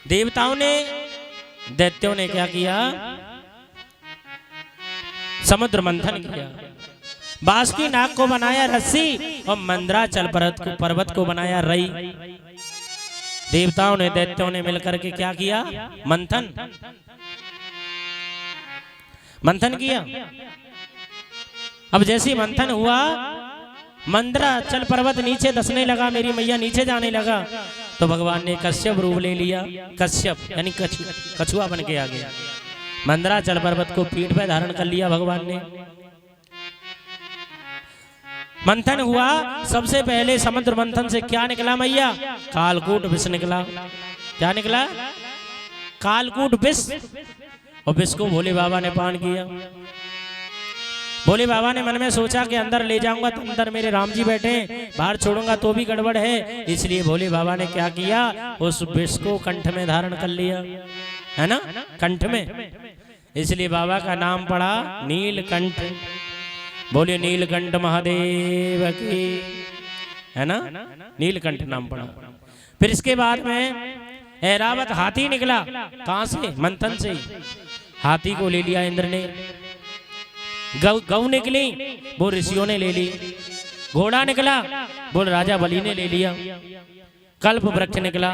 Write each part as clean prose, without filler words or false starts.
देवताओं ने, दैत्यों ने क्या किया? समुद्र मंथन किया, बांस की नाक को बनाया रस्सी और मंदराचल पर्वत को बनाया रई। देवताओं ने, दैत्यों ने मिलकर के क्या किया? मंथन किया। अब जैसे मंथन हुआ, मंदराचल पर्वत नीचे धंसने लगा, मेरी मैया नीचे जाने लगा, तो भगवान ने कश्यप रूप ले लिया। कश्यप यानी कछुआ बन के आ गया। मंदराचल पर्वत को पीठ पे धारण कर लिया भगवान ने। मंथन हुआ, सबसे पहले समुद्र मंथन से क्या निकला मैया? कालकूट विष निकला। क्या निकला? कालकूट विष। और विष को भोले बाबा ने पान किया। भोले बाबा ने मन में सोचा कि अंदर ले जाऊंगा तो अंदर मेरे राम जी बैठे, बाहर छोड़ूंगा तो भी गड़बड़ है। इसलिए भोले बाबा ने क्या किया? उस विष को कंठ में धारण कर लिया, है ना, कंठ में। इसलिए बाबा का नाम पड़ा नीलकंठ। बोले नीलकंठ महादेव की, है ना, नीलकंठ नाम पड़ा। फिर इसके बाद में ऐरावत हाथी निकला। कहां से? मंथन से। हाथी को ले लिया इंद्र ने। गौ निकली, वो ऋषियों ने ले ली। घोड़ा निकला, वो राजा बलि ने ले लिया। कल्प वृक्ष निकला,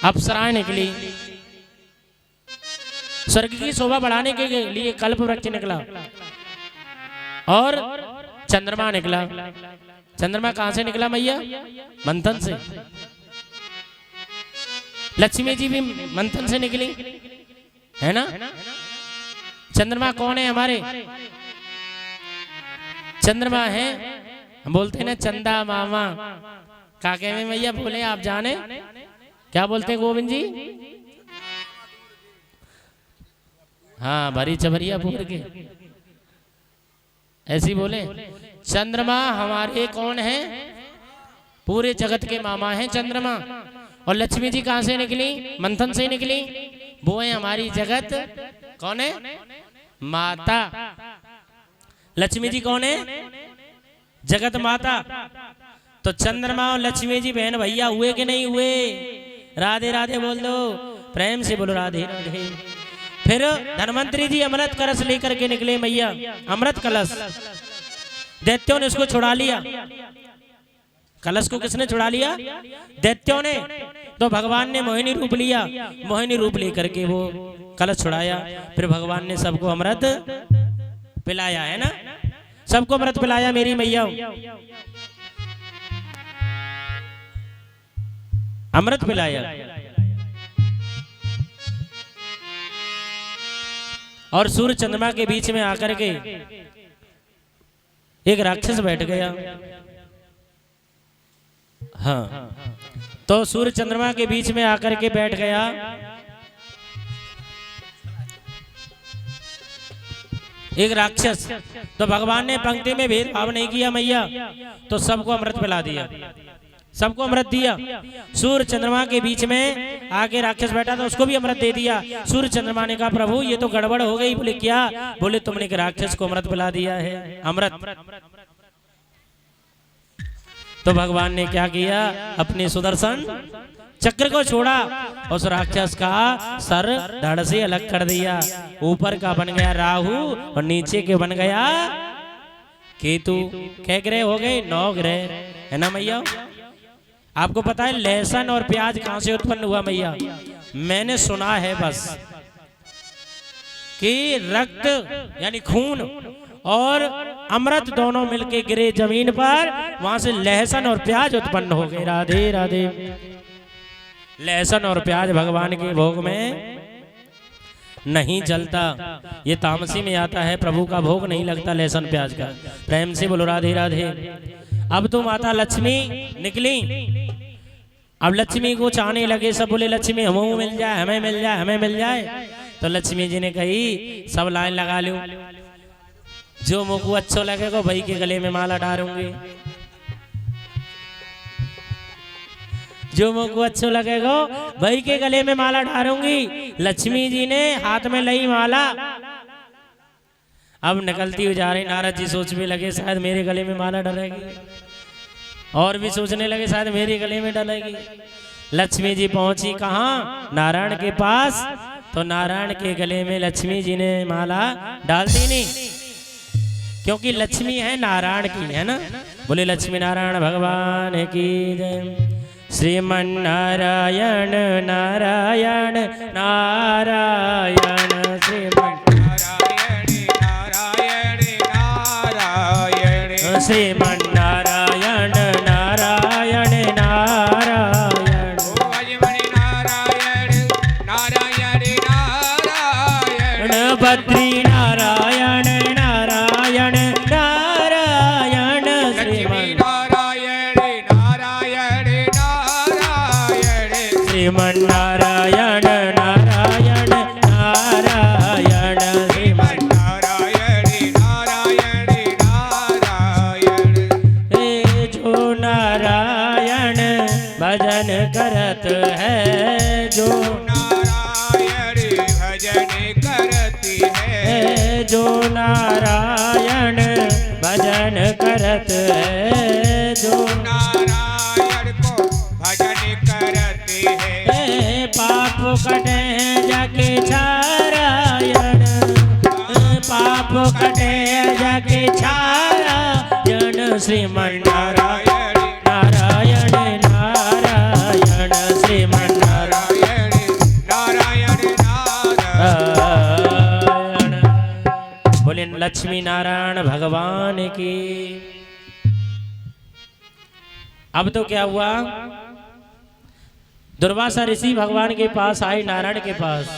अप्सराएं निकली। स्वर्ग की शोभा बढ़ाने के लिए कल्प वृक्ष निकला। और चंद्रमा निकला। चंद्रमा कहां से निकला मैया? मंथन से। लक्ष्मी जी भी मंथन से निकली, है ना। चंद्रमा कौन है हमारे? चंद्रमा है, हम बोलते हैं ना चंदा मामा। काके में मैया बोले आप जाने क्या बोलते हैं गोविंद जी? हाँ, भरी चबरिया पूर के ऐसी बोले। चंद्रमा हमारे कौन है? पूरे जगत के मामा हैं चंद्रमा। और लक्ष्मी जी कहां से निकली? मंथन से निकली। वो है हमारी जगत कौन है? माता। लक्ष्मी जी कौन है? जगत माता। तो चंद्रमा और लक्ष्मी जी बहन भैया हुए कि नहीं हुए? राधे राधे बोल दो, प्रेम से बोलो राधे राधे। फिर धनवंतरी जी अमृत कलश लेकर के निकले मैया। अमृत कलश दैत्यों ने उसको छुड़ा लिया। कलश को किसने छुड़ा लिया? दैत्यों ने। तो भगवान ने मोहिनी रूप लिया। मोहिनी रूप लेकर के वो कलश छुड़ाया। फिर भगवान ने सबको अमृत पिलाया, है ना, सबको अमृत पिलाया मेरी मैया। अमृत पिलाया। और सूर्य चंद्रमा के बीच में आकर के एक राक्षस बैठ गया। हाँ, तो सूर्य चंद्रमा के बीच में आकर के बैठ गया। एक राक्षस। तो भगवान ने पंक्ति में भेदभाव नहीं किया मैया, तो सबको अमृत पिला दिया, सबको अमृत दिया। सूर्य चंद्रमा के बीच में आके राक्षस बैठा था, उसको भी अमृत दे दिया। सूर्य चंद्रमा ने कहा प्रभु ये तो गड़बड़ हो गई। बोले क्या? बोले तुमने एक राक्षस को अमृत पिला दिया है। अमृत। तो भगवान ने क्या किया? अपने सुदर्शन चक्र को छोड़ा, उस राक्षस का सर धड़ से अलग कर दिया। ऊपर का बन गया राहु और नीचे के बन गया केतु। कै ग्रह हो गए? 9 ग्रह, है ना मैया। आपको पता है लहसुन और प्याज कहां से उत्पन्न हुआ मैया? मैंने सुना है बस कि रक्त यानी खून और अमृत दोनों मिलके गिरे जमीन पर, वहां से लहसुन और प्याज उत्पन्न हो गए। राधे राधे। लहसुन और प्याज भगवान के भोग में नहीं जलता, ये तामसी में आता है। प्रभु का भोग नहीं लगता लहसुन प्याज का। प्रेम से बोलो राधे राधे। अब तो माता लक्ष्मी निकली। अब लक्ष्मी को चाहने लगे सब। बोले लक्ष्मी हमें मिल जाए, हमें मिल जाए, हमें मिल जाए। तो लक्ष्मी जी ने कही सब लाइन लगा लो, जो मुझको अच्छा लगेगा वही के गले में माला डालूंगी, जो मुझको अच्छा लगेगा वही के गले में माला डालूंगी। लक्ष्मी जी ने हाथ में ली माला। अब निकलती हुई जा रही। नारद जी सोचने लगे शायद मेरे गले में माला डलेगी, और भी सोचने लगे शायद मेरे गले में डलेगी। लक्ष्मी जी पहुंची कहाँ? नारायण के पास। तो नारायण के गले में लक्ष्मी जी ने माला डाल दी नहीं, क्योंकि लक्ष्मी है नारायण की, है ना। बोले लक्ष्मी नारायण भगवान की जय। श्रीमन नारायण नारायण नारायण श्रीमन नारायण नारायण श्रीमन नारायण नारायण नारायण भजमणि नारायण नारायण नारायण बद्री नारायण नारायण नारायण श्रीमन श्रीमन नारायण नारायण नारायण श्रीमन नारायण नारायण नारायण हे जो नारायण भजन करत है, जो नारायण भजन करती है, जो नारायण भजन करत है, जो नारायण को भजन करती है, पाप कटे हैं जाके छारायण, पाप कटे हैं जाके छारायण श्रीमन नारायण नारायण नारायण श्रीमन नारायण नारायण नारायण। बोले लक्ष्मी नारायण भगवान की। अब तो क्या हुआ, दुर्वासा ऋषि भगवान के पास आए, नारायण के पास।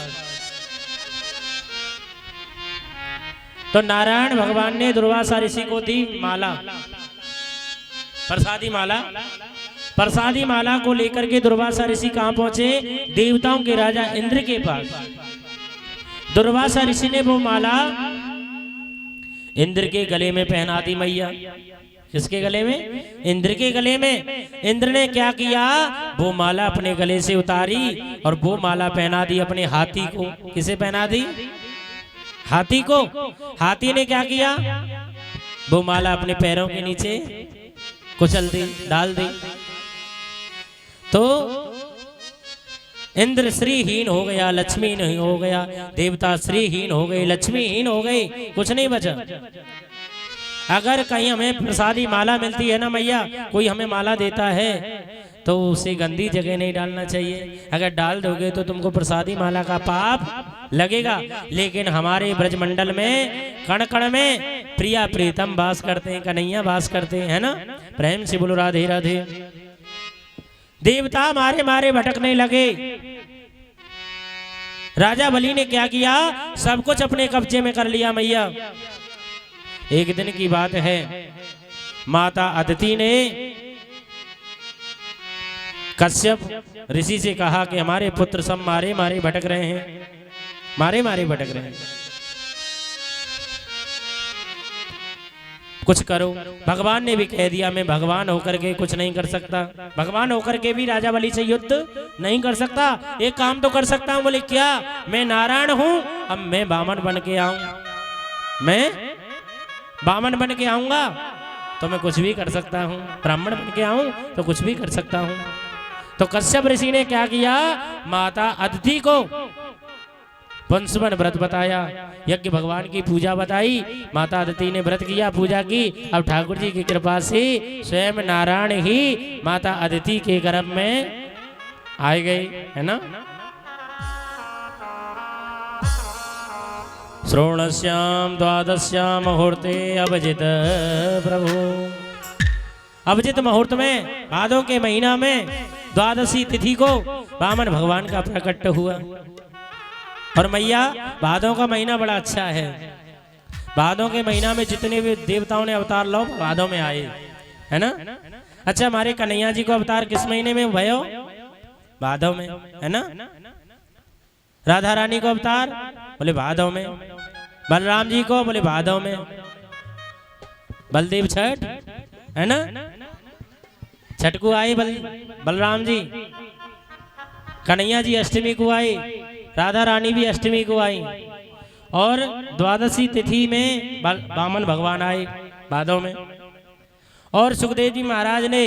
तो नारायण भगवान ने दुर्वासा ऋषि को दी माला, प्रसादी माला। प्रसादी माला को लेकर के दुर्वासा ऋषि कहां पहुंचे? देवताओं के राजा इंद्र के पास। दुर्वासा ऋषि ने वो माला इंद्र के गले में पहना दी मैया। किसके गले में? इंद्र के गले में। इंद्र ने क्या किया? वो माला अपने गले से उतारी और वो माला पहना दी अपने हाथी को। किसे पहना दी? हाथी को। हाथी ने क्या किया? वो माला अपने पैरों के नीचे कुचल दी, डाल दी। तो इंद्र श्रीहीन हो गया, लक्ष्मीहीन हो गया, देवता श्रीहीन हो गए, लक्ष्मीहीन हो गए, कुछ नहीं बचा। अगर कहीं हमें प्रसादी माला मिलती है ना मैया, कोई हमें माला देता है तो उसे गंदी जगह नहीं डालना चाहिए। अगर डाल दोगे तो तुमको प्रसादी माला का पाप लगेगा। लेकिन हमारे ब्रजमंडल में कण कण में प्रिया प्रीतम वास करते हैं, कन्हैया वास करते हैं, है ना। प्रेम से बोलो राधे राधे। देवता मारे मारे भटकने लगे। राजा बलि ने क्या किया? सब कुछ अपने कब्जे में कर लिया मैया। एक दिन की बात है, माता अदिति ने कश्यप ऋषि से कहा कि हमारे पुत्र सब मारे मारे भटक रहे हैं, मारे मारे भटक रहे हैं, कुछ करो। भगवान ने भी कह दिया मैं भगवान होकर के कुछ नहीं कर सकता। भगवान होकर के भी राजा बलि से युद्ध नहीं कर सकता। एक काम तो कर सकता हूं। बोले क्या? मैं नारायण हूं, अब मैं बामन बन के आऊं, मैं बामन बन के आऊंगा तो मैं कुछ भी कर सकता हूं, ब्राह्मण बन के आऊं तो कुछ भी कर सकता हूं। तो कश्यप ऋषि ने क्या किया? माता अदिति को वंशवन व्रत बताया, यज्ञ भगवान की पूजा बताई। माता अदिति ने व्रत किया, पूजा की। अब ठाकुर जी की कृपा से स्वयं नारायण ही माता अदिति के गर्भ में आ गए, है ना। श्रोणस्याम द्वादश्याम मुहूर्ते अभिजित प्रभु। अभिजित मुहूर्त में भादों के महीना में द्वादशी तिथि को वामन भगवान का प्रकट हुआ। और मैया भादों का महीना बड़ा अच्छा है। भादों के महीना में जितने भी देवताओं ने अवतार लो भादों में आए, है ना। अच्छा, हमारे कन्हैया जी को अवतार किस महीने में भयो? भादों में, है ना। राधा रानी को अवतार बोले भादों में। बलराम जी को बोले भादों में। बलदेव छठ, है ना। छठ को आए बलराम जी। कन्हैया जी अष्टमी को आए, राधा रानी भी अष्टमी को आई। और द्वादशी तिथि में वामन भगवान आए भादों में। और सुखदेव जी महाराज ने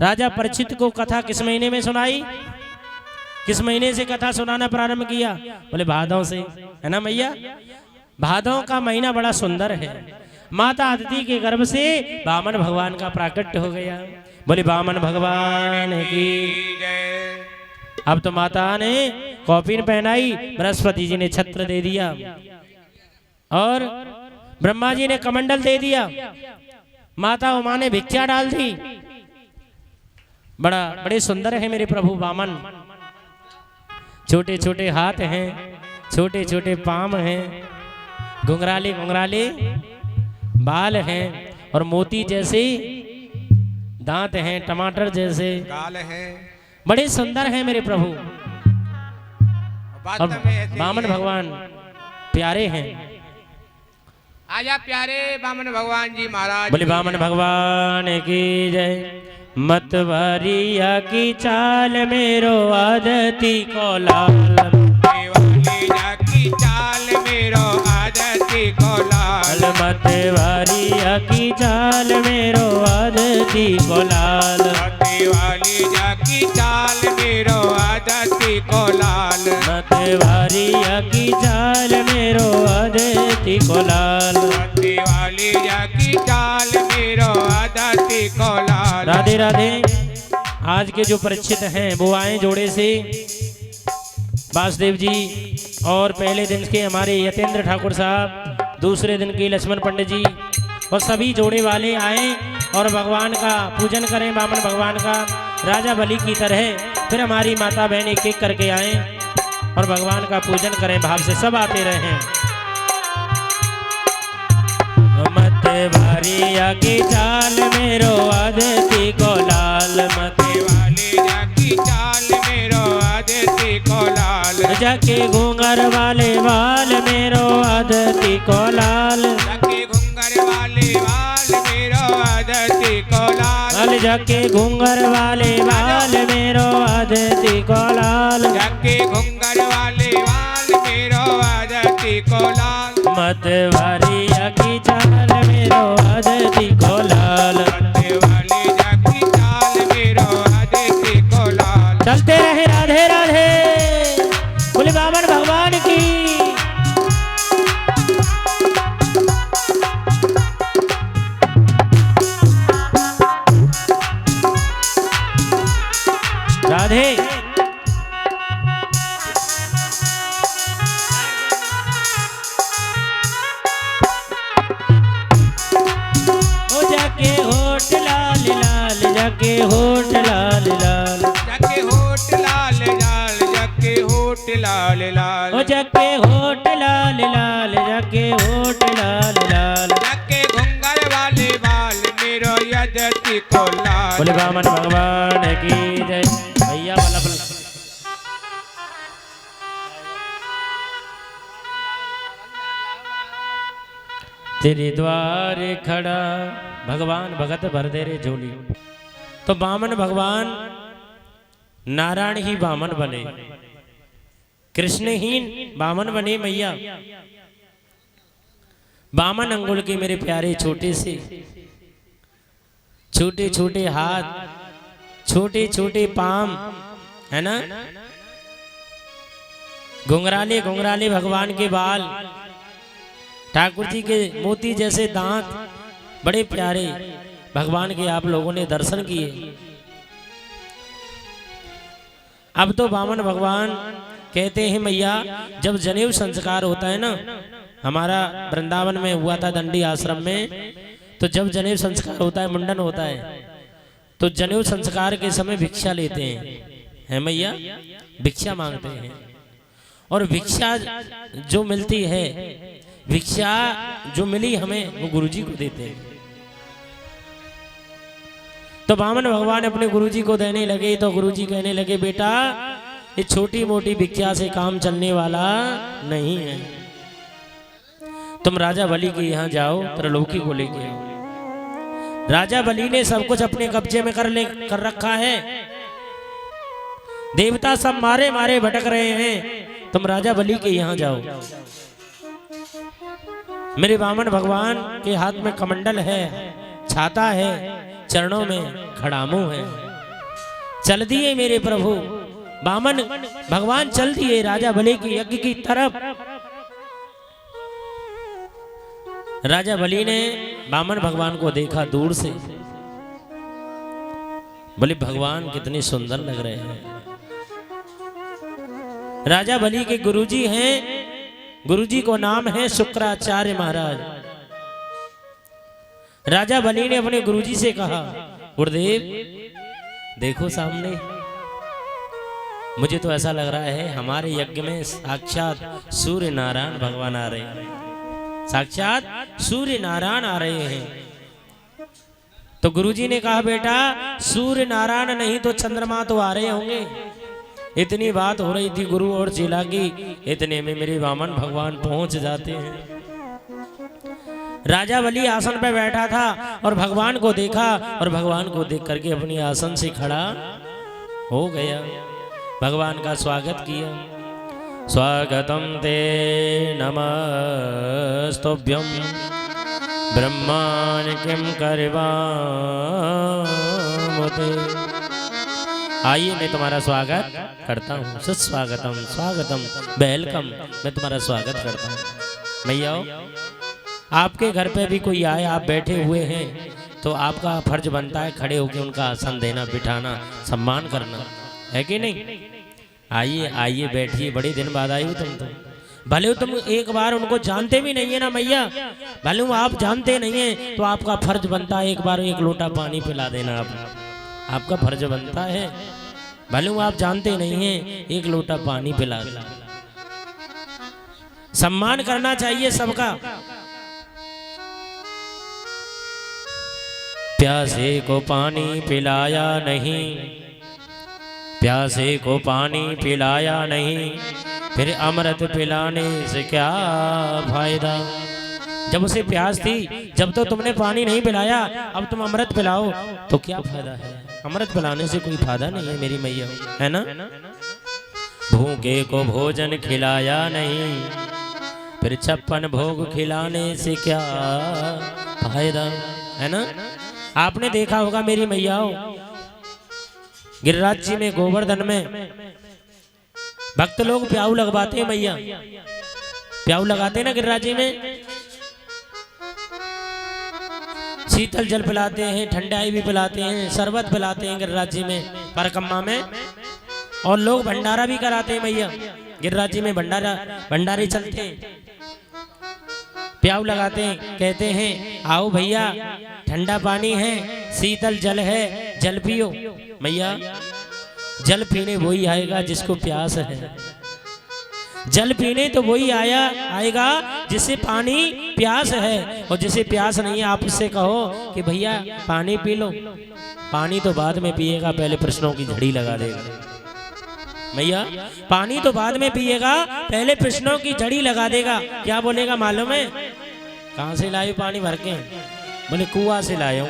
राजा परीक्षित को कथा किस महीने में सुनाई? किस महीने से कथा सुनाना प्रारंभ किया? बोले भादों से, है ना मैया। भादों का महीना बड़ा सुंदर है। माता अदिति के गर्भ से वामन भगवान का प्राकट्य हो गया। बोले वामन भगवान की। जय। अब तो माता ने कौपीन पहनाई, बृहस्पति जी ने छत्र दे दिया और ब्रह्मा जी ने कमंडल दे दिया। माता उमा ने भिक्षा डाल दी। बड़े सुंदर है मेरे प्रभु वामन। छोटे छोटे हाथ हैं, छोटे छोटे पांव हैं, घुंघराले घुंघराले बाल हैं और मोती जैसे दांत हैं, टमाटर जैसे गाल है। बड़े सुंदर हैं मेरे प्रभु। और वास्तव में ऐसे ही वामन है। भगवान प्यारे हैं। आजा प्यारे वामन भगवान जी महाराज। बोले वामन भगवान की जय। मतवारिया की चाल मेरो आदती को लाल। वाली जाकी चाल मेरो आदती को लाल। मतवारिया की चाल मेरो आदती को लाल। वाली जाकी चाल मेरो आदती को लाल। मतवारिया की चाल मेरो आदती को लाल। वाली जाकी चाल मेरो आदती को लाल। राधे राधे। आज के जो परीक्षित हैं वो आए जोड़े से वासुदेव जी, और पहले दिन के हमारे यतेंद्र ठाकुर साहब, दूसरे दिन के लक्ष्मण पंडित जी, और सभी जोड़े वाले आए और भगवान का पूजन करें, वामन भगवान का राजा बलि की तरह। फिर हमारी माता बहन एक एक करके आए और भगवान का पूजन करें, भाव से सब आते रहे। मतवारिया की चाल मेरो आदती को लाल। वाली जाकी चाल मेरो आदती को लाल। जाके घूंगर वाले बाल मेरो आदती को लाल। जाके घुंगर वाले बाल मेरो आदती को लाल। जाके घूंगर वाले बाल मेरो आदती को लाल। जाके घुंगर वाले बाल मेरो आदती को लाल। मतवारिया की चाल मेरो आदती को लाल। वाली जाकी चाल मेरो आदती को लाल। चलते रहे राधे राधे। बोले वामन भगवान की। राधे। ओ जाके होठ लाल लाल, जाके होठ लाल लाल। जाके होठ लाल लाल। जाके होठ लाल लाल। ओ जाके होठ लाल लाल, जाके होठ लाल लाल। जाके घुंगर वाले बाल मेरो आदती को लाल। बोले वामन भगवान की जय। भैया बल्लभ तेरे द्वारे खड़ा भगवान भगत भर दे रे झोली। तो वामन भगवान नारायण ही वामन बने, कृष्णहीन वामन बने मैया। वामन अंगुल के मेरे प्यारे छोटे से छोटे छोटे हाथ, छोटे छोटे पाम, है ना, घुंघराले घुंघराले भगवान के बाल, ठाकुर जी के मोती जैसे दांत, बड़े प्यारे भगवान के आप लोगों ने दर्शन किए। अब तो वामन भगवान कहते हैं मैया, जब जनेऊ संस्कार होता है ना, हमारा वृंदावन में हुआ था दंडी आश्रम में, तो जब जनेऊ संस्कार होता है, मुंडन होता है, तो जनेऊ संस्कार के समय भिक्षा लेते हैं मैया, भिक्षा मांगते हैं। और भिक्षा जो मिलती है, भिक्षा जो मिली हमें, वो गुरुजी को देते हैं। तो वामन भगवान अपने गुरुजी को देने लगे, तो गुरुजी कहने लगे, बेटा ये छोटी मोटी भिक्षा से काम चलने वाला नहीं है, तुम राजा बलि के यहाँ जाओ, त्रिलोकी को लेके आओ। राजा बलि ने सब कुछ अपने कब्जे में कर रखा है, देवता सब मारे मारे भटक रहे हैं, तुम राजा बलि के यहाँ जाओ। मेरे वामन भगवान के हाथ में कमंडल है, छाता है, चरणों में खड़ामू है, चल दिए मेरे प्रभु वामन भगवान, चल दिए राजा बलि के यज्ञ की तरफ। राजा बलि ने वामन भगवान को देखा दूर से, बोले भगवान कितने सुंदर लग रहे हैं। राजा बलि के गुरुजी हैं, गुरुजी को नाम है शुक्राचार्य महाराज। राजा बलि ने अपने गुरुजी से कहा, गुरुदेव देखो सामने, मुझे तो ऐसा लग रहा है हमारे यज्ञ में साक्षात सूर्य नारायण भगवान आ रहे हैं, साक्षात सूर्य नारायण आ रहे हैं। तो गुरुजी ने कहा, बेटा सूर्य नारायण नहीं तो चंद्रमा तो आ रहे होंगे। इतनी बात हो रही थी गुरु और चेला की, इतने में मेरे वामन भगवान पहुंच जाते हैं। राजा बलि आसन पर बैठा था और भगवान को देखा, और भगवान को देख करके अपनी आसन से खड़ा हो गया, भगवान का स्वागत किया। स्वागतम ते नमस्तुभ्यं ब्रह्माण किम करवामुते। आइए मैं तुम्हारा स्वागत करता हूँ, सुस्वागतम स्वागतम वेलकम, मैं तुम्हारा स्वागत करता हूँ। भैया आपके घर पे भी कोई आए, आप बैठे हुए हैं तो आपका फर्ज बनता है खड़े होकर उनका आसन देना, बिठाना, सम्मान करना, है कि नहीं? आइए आइए बैठिए, बड़े दिन बाद आई हो तुम तो। भले तुम एक बार उनको जानते भी नहीं है ना मैया, भले आप जानते नहीं है तो आपका फर्ज बनता है एक बार एक लोटा पानी पिला देना, आपका फर्ज बनता है। भले आप जानते नहीं है एक लोटा पानी पिला देना। सम्मान करना चाहिए सबका। प्यासे को पानी पिलाया नहीं, प्यासे को पानी पिलाया नहीं, फिर अमृत पिलाने से क्या फायदा। जब उसे प्यास थी, जब तो तुमने पानी नहीं पिलाया, अब तुम अमृत पिलाओ तो क्या फायदा है? अमृत पिलाने से कोई फायदा नहीं है मेरी मैया, है ना? भूखे को भोजन खिलाया नहीं, फिर 56 भोग खिलाने से क्या फायदा, है ना? आपने देखा होगा मेरी मैयाओं, गिरिराज जी में गोवर्धन में भक्त लोग प्याऊ लगवाते हैं मैया, प्याऊ लगाते हैं ना गिरिराज जी में, शीतल जल पिलाते हैं, ठंडाई भी पिलाते हैं, शरबत पिलाते हैं गिरिराज जी में परकम्मा में, और लोग भंडारा भी कराते हैं मैया। गिरिराज जी में भंडारे चलते हैं, प्याऊ लगाते हैं, कहते हैं आओ भैया ठंडा पानी है, शीतल जल है, जल पियो। मैया जल पीने वही आएगा जिसको प्यास है, जल पीने तो वही आएगा जिसे पानी प्यास है, और जिसे प्यास नहीं है आप उससे कहो कि भैया पानी पी लो, पानी तो बाद में पिएगा, पहले प्रश्नों की झड़ी लगा देगा। भैया पानी तो बाद में पिएगा, पहले प्रश्नों की झड़ी लगा देगा। क्या बोलेगा मालूम है? कहाँ से लाए पानी भर के? बोले कुआं से लाए हो।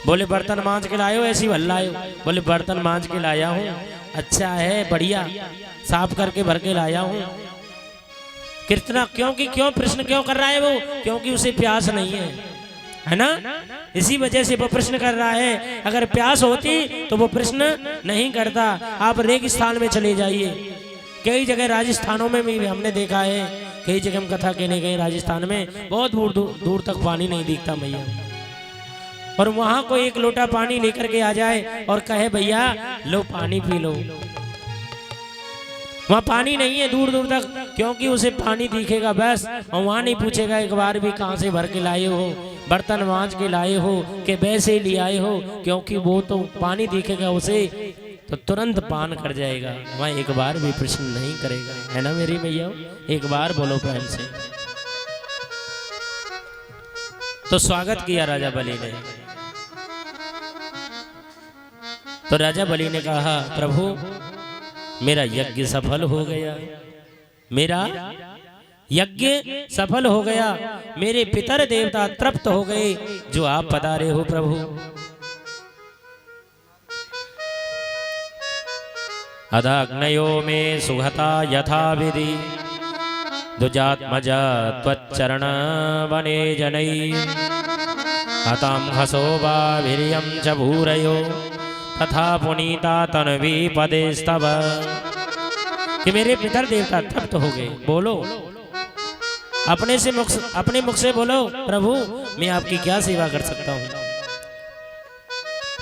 बोले बर्तन मांज के लाए हो? ऐसी भल लाए हो? बोले बर्तन मांज के लाया हूँ। अच्छा है, बढ़िया, साफ करके भर के लाया हूँ। कितना क्यों प्रश्न क्यों कर रहा है वो? क्योंकि उसे प्यास नहीं है ना? इसी वजह से वो प्रश्न कर रहा है। अगर प्यास होती तो वो प्रश्न नहीं करता। आप रेगिस्तान में चले जाइए, कई जगह राजस्थानों में भी हमने देखा है, कई जगह हम कथा कहने गए राजस्थान में, बहुत दूर तक पानी नहीं दिखता मैया, और वहां को एक लोटा पानी लेकर के आ जाए और कहे भैया लो पानी पी लो, वहां पानी नहीं है दूर तक, क्योंकि उसे पानी दिखेगा बस, और वहां नहीं पूछेगा एक बार भी कहां से भर के लाए हो, बर्तन मांज के लाए हो कि वैसे ले आए हो, क्योंकि वो तो पानी दिखेगा उसे तो तुरंत पान कर जाएगा, वहां एक बार भी प्रश्न नहीं करेगा, है ना मेरी भैया? एक बार बोलो प्रेम से। तो स्वागत किया राजा बलि ने। तो राजा बलि ने कहा प्रभु मेरा यज्ञ सफल हो गया, मेरा यज्ञ सफल हो गया, मेरे पितर देवता तृप्त हो गए जो आप पधारे हो प्रभु। अदाग्नयो में सुहता यथा विधि दुजात्मजा त्वच्चरण वने जनई हतां हसो वा वीर्यं च भूरयो तथा पुनीता तन्वी पदे स्तव, कि मेरे पितर देवता तप्त हो गए। बोलो अपने मुख से बोलो, प्रभु मैं आपकी क्या सेवा कर सकता हूँ,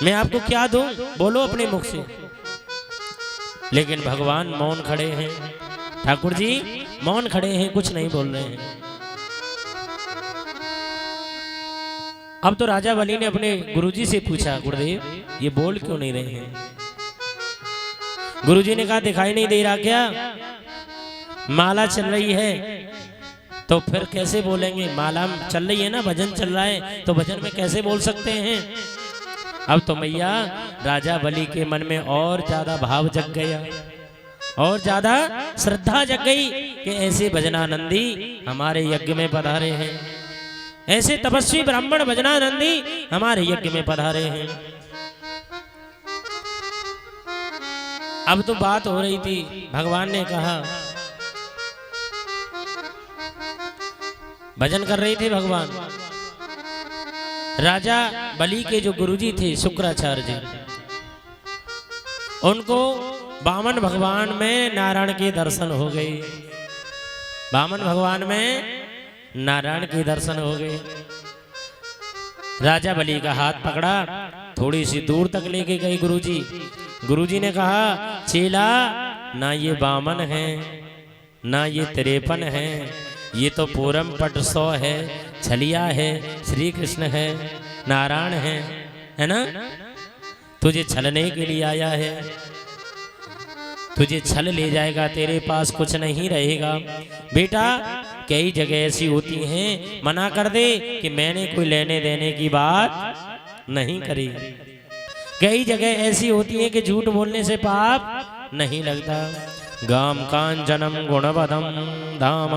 मैं आपको क्या दूं, बोलो अपने मुख से। लेकिन भगवान मौन खड़े हैं, ठाकुर जी मौन खड़े हैं, कुछ नहीं बोल रहे हैं। अब तो राजा बलि ने अपने गुरुजी से पूछा, गुरुदेव ये बोल क्यों नहीं रहे हैं? गुरुजी ने कहा दिखाई नहीं दे रहा क्या, माला चल रही है तो फिर कैसे बोलेंगे, माला चल रही है ना, भजन चल रहा है तो भजन में कैसे बोल सकते हैं। अब तो मैया राजा बलि के मन में और ज्यादा भाव जग गया, और ज्यादा श्रद्धा जग गई कि ऐसे भजनानंदी हमारे यज्ञ में पधारे हैं, ऐसे तपस्वी ब्राह्मण भजनानंदी हमारे यज्ञ में पधारे हैं। अब तो बात हो रही थी, भगवान ने कहा, भजन कर रहे थे भगवान। राजा बलि के जो गुरुजी थे शुक्राचार्य जी, उनको वामन भगवान में नारायण के दर्शन हो गए, वामन भगवान में नारायण के दर्शन हो गए। राजा बलि का हाथ पकड़ा, थोड़ी सी दूर तक लेके गए गुरुजी। गुरुजी ने कहा, चेला ना ये वामन है ना ये 53 है, ये तो पूरम पट 100 है, छलिया है, श्री कृष्ण है, नारायण है ना। तुझे छलने के लिए आया है, तुझे छल ले जाएगा, तेरे पास कुछ नहीं रहेगा। बेटा कई जगह ऐसी होती हैं, मना कर दे कि मैंने कोई लेने देने की बात नहीं करी। कई जगह ऐसी होती है कि झूठ बोलने से पाप नहीं लगता। गाम कांचनम गुणवदम धाम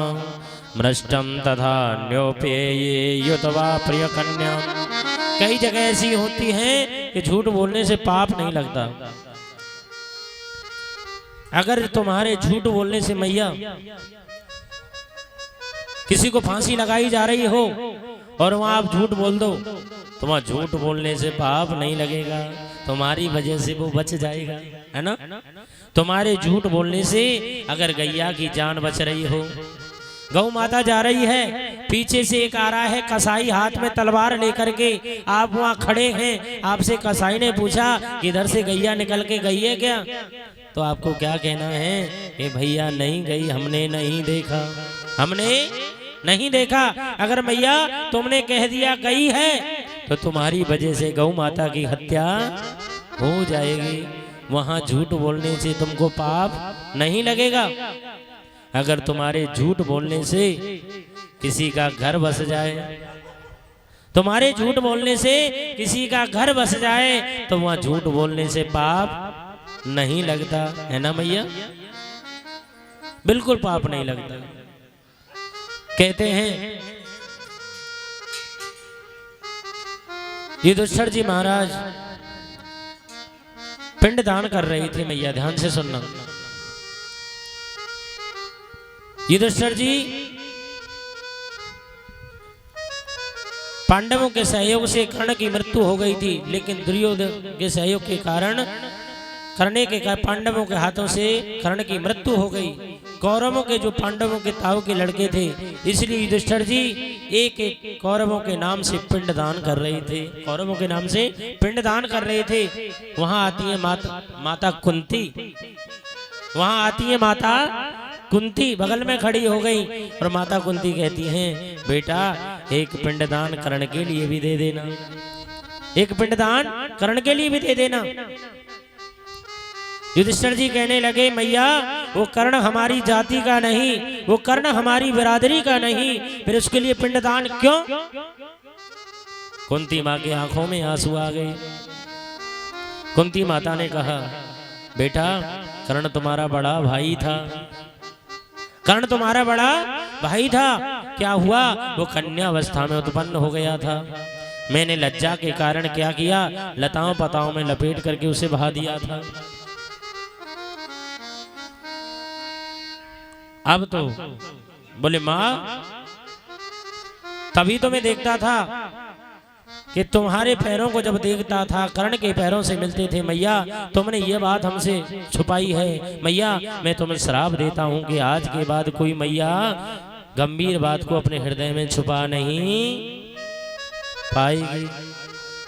मृष्टम तथा न्योपेये युतवा प्रिय कन्या। कई जगह ऐसी होती हैं कि झूठ बोलने से पाप नहीं लगता। अगर तुम्हारे झूठ बोलने से मैया किसी को फांसी लगाई जा रही हो और वहां आप झूठ बोल दो, तो वहां झूठ बोलने से पाप नहीं लगेगा, तुम्हारी वजह से वो बच जाएगा, है ना। तुम्हारे झूठ बोलने से अगर गैया की जान बच रही हो, गौ माता जा रही है, पीछे से एक आ रहा है कसाई हाथ में तलवार लेकर के, आप वहां खड़े हैं, आपसे कसाई ने पूछा कि इधर से गैया निकल के गई है क्या, तो आपको क्या कहना है कि भैया नहीं गई, हमने नहीं देखा, हमने नहीं देखा। अगर मैया तुमने कह दिया गई है तो तुम्हारी वजह से गौ माता की हत्या हो जाएगी, वहां झूठ बोलने से तुमको पाप नहीं लगेगा। अगर तुम्हारे झूठ बोलने से किसी का घर बस जाए, तुम्हारे झूठ बोलने से किसी का घर बस जाए, तो वहां झूठ बोलने से पाप नहीं लगता, है ना मैया, बिल्कुल पाप नहीं लगता। कहते हैं युधिष्ठिर जी महाराज पिंड दान कर रही थी, मैया ध्यान से सुनना। युधिष्ठिर जी पांडवों के सहयोग से कर्ण की मृत्यु हो गई थी, लेकिन दुर्योधन के सहयोग के कारण पांडवों के हाथों से कर्ण की मृत्यु हो गई। कौरवों के जो पांडवों के ताऊ के लड़के थे, इसलिए युधिष्ठिर जी एक एक कौरवों के नाम से पिंड दान कर रहे थे, कौरवों के नाम से पिंड दान कर रहे थे। वहां आती है माता कुंती, वहां आती है माता कुंती, बगल में खड़ी हो गई और माता कुंती कहती हैं, बेटा एक पिंडदान कर्ण के लिए भी दे देना, एक पिंडदान कर्ण के लिए भी दे देना। युधिष्ठिर जी कहने लगे, मैया वो कर्ण हमारी जाति का नहीं, वो कर्ण हमारी बिरादरी का नहीं, फिर उसके लिए पिंडदान क्यों? कुंती माँ की आंखों में आंसू आ गए। कुंती माता ने कहा, बेटा कर्ण तुम्हारा बड़ा भाई था, कर्ण तुम्हारा बड़ा भाई था, क्या हुआ, वो कन्या अवस्था में उत्पन्न हो गया था, मैंने लज्जा के कारण क्या किया, लताओं पताओं में लपेट करके उसे बहा दिया था। अब तो बोले माँ तभी तो मैं देखता था कि तुम्हारे पैरों को जब देखता था कर्ण के पैरों से मिलते थे मैया, तुमने ये बात हमसे छुपाई है। मैया मैं तुम्हें श्राप देता हूँ कि आज के बाद कोई मैया गंभीर बात को अपने हृदय में छुपा नहीं पाएगी।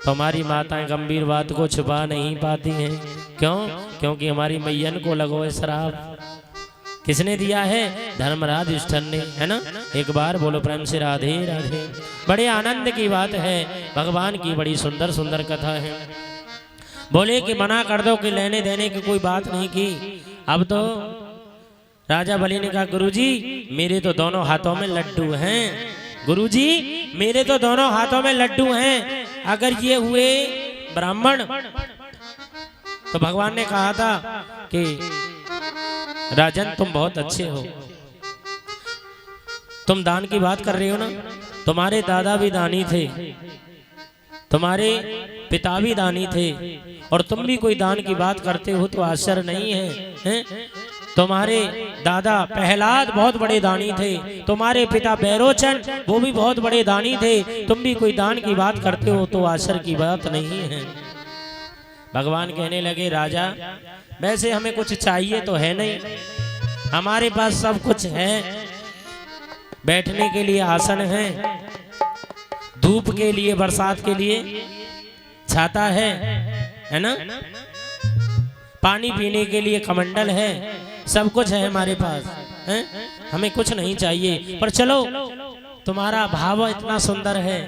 तुम्हारी माताएं गंभीर बात को छुपा नहीं पाती हैं। क्यों? क्योंकि हमारी मैयन को लगो है श्राप। किसने दिया है? धर्मराज युधिष्ठिर ने, है ना। एक बार बोलो प्रेम से राधे राधे। बड़े आनंद की बात है, भगवान की बड़ी सुंदर सुंदर कथा है। बोले कि मना कर दो कि लेने देने की कोई बात नहीं की। अब तो राजा बलि ने कहा गुरुजी मेरे तो दोनों हाथों में लड्डू हैं, गुरुजी मेरे तो दोनों हाथों में लड्डू हैं, अगर ये हुए ब्राह्मण। तो भगवान ने कहा था कि राजन तुम बहुत अच्छे हो, तुम दान की बात कर रहे हो ना, तुम्हारे दादा भी दानी थे, तुम्हारे पिता भी दानी थे, और तुम भी कोई दान की बात करते हो तो आश्चर्य नहीं है, हैं? तुम्हारे दादा प्रहलाद बहुत बड़े दानी थे, तुम्हारे पिता बैरोचन वो भी बहुत बड़े दानी थे, तुम भी कोई दान की बात करते हो तो आश्चर्य की बात नहीं है। भगवान कहने लगे राजा वैसे हमें कुछ चाहिए तो है नहीं, हमारे पास सब कुछ है, बैठने के लिए आसन है, धूप के लिए बरसात के लिए छाता है ना, पानी पीने के लिए कमंडल है, सब कुछ है हमारे पास, है? हमें कुछ नहीं चाहिए। पर चलो तुम्हारा भाव इतना सुंदर है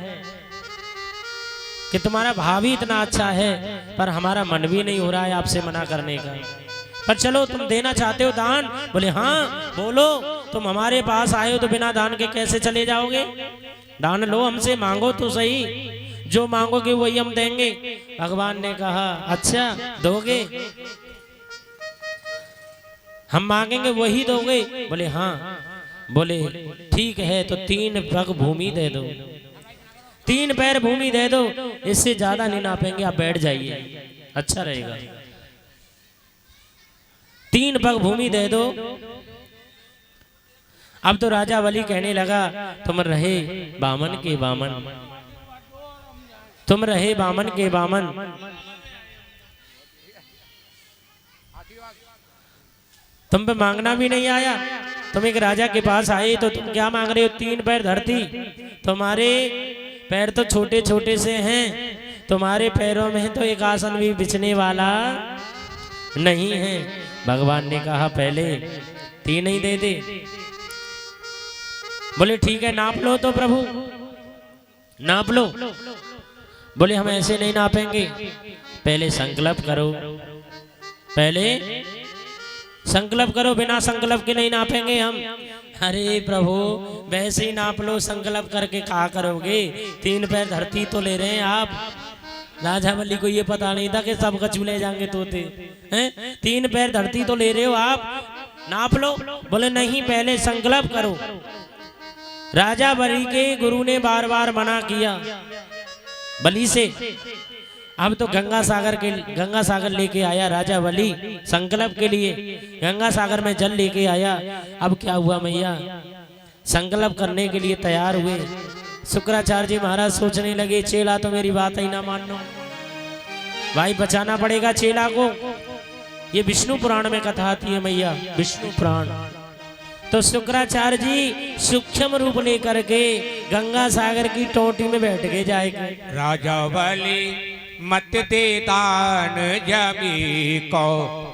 कि तुम्हारा भाव ही इतना अच्छा है, पर हमारा मन भी नहीं हो रहा है आपसे मना करने का। पर चलो तुम देना चाहते हो दान? बोले हाँ बोलो, तुम हमारे पास आए हो तो बिना दान के कैसे चले जाओगे? दान लो, हमसे मांगो तो सही, जो मांगोगे वही हम देंगे। भगवान ने कहा अच्छा दोगे, हम मांगेंगे वही दोगे? बोले हाँ। बोले ठीक है तो 3 पग भूमि दे दो, 3 पैर भूमि दे दो, इससे ज्यादा नहीं नापेंगे, आप बैठ जाइए अच्छा रहेगा। 3 पग भूमि दे दो। अब तो राजा बलि कहने लगा तुम रहे बामन के बामन, तुम रहे बामन के बामन, तुम पे मांगना भी नहीं आया, तुम एक राजा के पास आए तो तुम क्या मांग रहे हो? 3 पैर धरती, तुम्हारे पैर तो छोटे छोटे से हैं, तुम्हारे पैरों में तो एक आसन भी बिछने वाला नहीं है। भगवान ने कहा पहले 3 ही दे दे। बोले ठीक है नाप लो तो प्रभु, नाप लो। बोले हम ऐसे नहीं नापेंगे, पहले संकल्प करो, पहले संकल्प करो, बिना संकल्प के नहीं नापेंगे हम। अरे प्रभु वैसे ही नाप लो, संकल्प करके कहा करोगे? 3 पैर धरती तो ले रहे हैं आप। राजा बलि को ये पता नहीं था कि सब कछु ले जाएंगे तोते, हैं? 3 पैर धरती तो ले रहे हो आप, नाप लो। बोले नहीं पहले संकल्प करो। राजा बलि के गुरु ने बार बार मना किया बलि से। अब तो गंगा सागर लेके आया राजा बलि संकल्प के लिए, गंगा सागर में जल लेके आया। अब क्या हुआ मैया, संकल्प करने के लिए तैयार हुए। शुक्राचार्य जी महाराज सोचने लगे चेला तो मेरी बात ही ना मानो, भाई बचाना पड़ेगा चेला को। ये विष्णु पुराण में कथा आती है मैया, विष्णु पुराण। तो शुक्राचार्य जी सूक्ष्म रूप लेकर के गंगा सागर की टोटी में बैठ के जाएंगे। राजा बलि मत दे दान जमी को,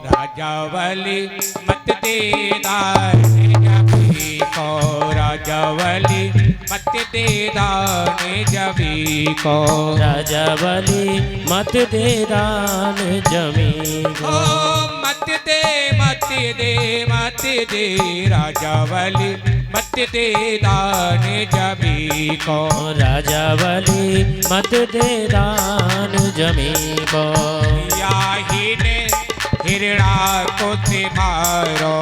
राजा बलि मत दे दान जमी को, राजा बलि मत दे दान जमी को, राजा बलि मत दे दान जमी को, मत दे मत दे मत दे, राजा बलि मत दे दान जमी को, राजा बलि मत दे दान जमी को। याही ने हिरणा को मारो,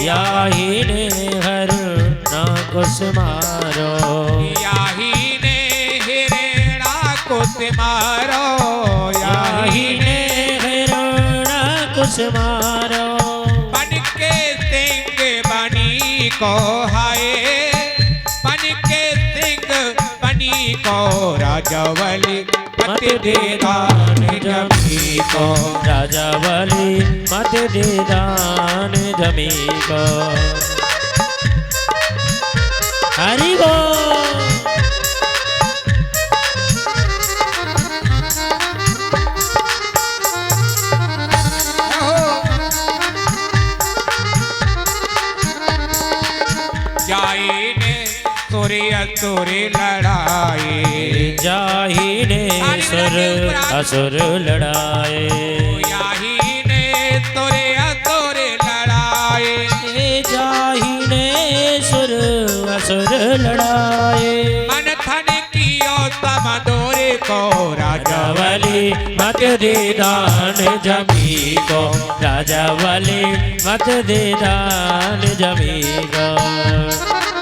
याही ने हरणा को मारो, याही ने हिरणा को मारो, याही ने हिरणा को मारो। बन के सिंह बनी को हाय, बन के सिंह बनी को राजा बलि मत दे दान जमी को। राजा बलि मत दे दान जमी को। हरि बोल। जाई ने सुरी असुरी लड़ाई। जाही ने सुर असुर लड़ाए। याही ने सुरी असुरी लड़ाए। जाही ने सुर असुर लड़ाए। मंथन कियो समदोरे को राजा बलि मत दे दान जमी को। राजा बलि मत दे दान जमी को।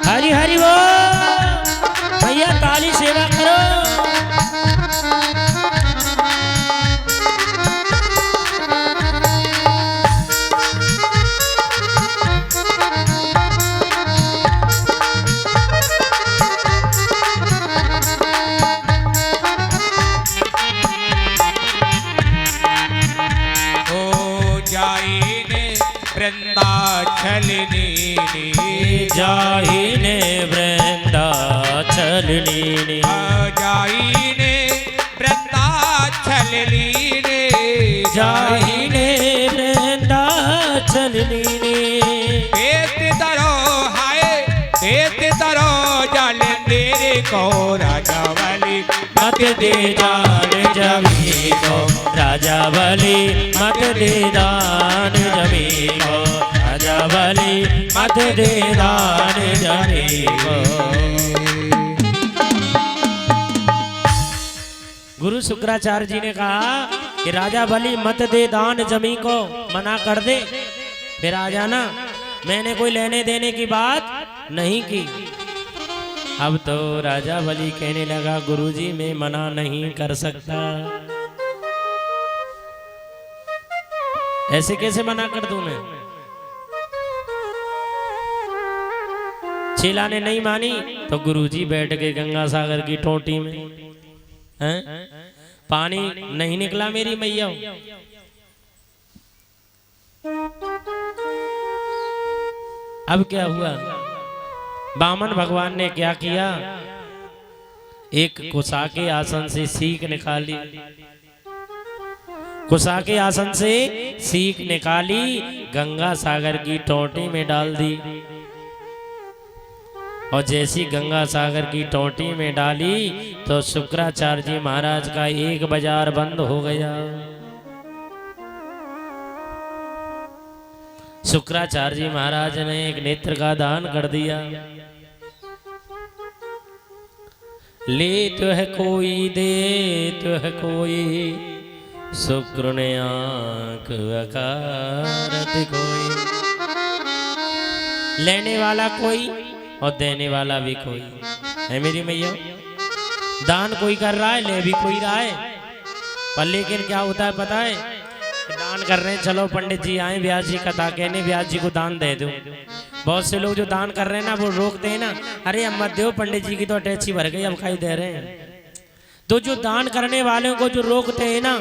हरि हरि वो भैया ताली सेवा करो। वृंदाचलनी जाही ने वृंदाचलनी। जाई ने वृंदाचलनी। जाही ने वृंदाचलनी। देत तरो हाय देत तरो जल तेरे को राजा बलि मत दे दान जमी को। राजा बलि मत दे दान जमी को। राजा बलि मत दे दान जमी को। गुरु शुक्राचार्य जी ने कहा कि राजा बलि मत दे दान जमी को, मना कर दे। फिर आ जाना, मैंने कोई लेने देने की बात नहीं की। अब तो राजा बलि कहने लगा गुरुजी मैं मना नहीं कर सकता। ऐसे कैसे मना कर दूं मैं? चेला ने नहीं मानी तो गुरुजी बैठ गए गंगा सागर की टोटी में। हैं? पानी नहीं निकला मेरी मैया। अब क्या हुआ? बामन भगवान ने क्या किया? एक कुसा के आसन से सीख निकाली। कुसा के आसन से सीख निकाली, गंगा सागर की टोटी में डाल दी। और जैसी गंगा सागर की टोटी में डाली तो शुक्राचार्य जी महाराज का एक बाजार बंद हो गया। शुक्राचार्य जी महाराज ने एक नेत्र का दान कर दिया। ले तो है कोई दे तो है कोई, शुक्र ने आंख अकारत कोई। लेने वाला कोई और देने वाला भी कोई है मेरी मैया। दान कोई कर रहा है, ले भी कोई रहा है। पर लेकिन क्या होता है पता है? दान कर रहे हैं, चलो पंडित जी आए व्यास जी कथा कहने, व्यास जी को दान दे दो। बहुत से लोग जो दान कर रहे हैं ना वो रोकते हैं ना, अरे अब मत दो, पंडित जी की तो अटैची भर गई, अब खाई दे रहे हैं। तो जो दान करने वालों को जो रोकते हैं ना,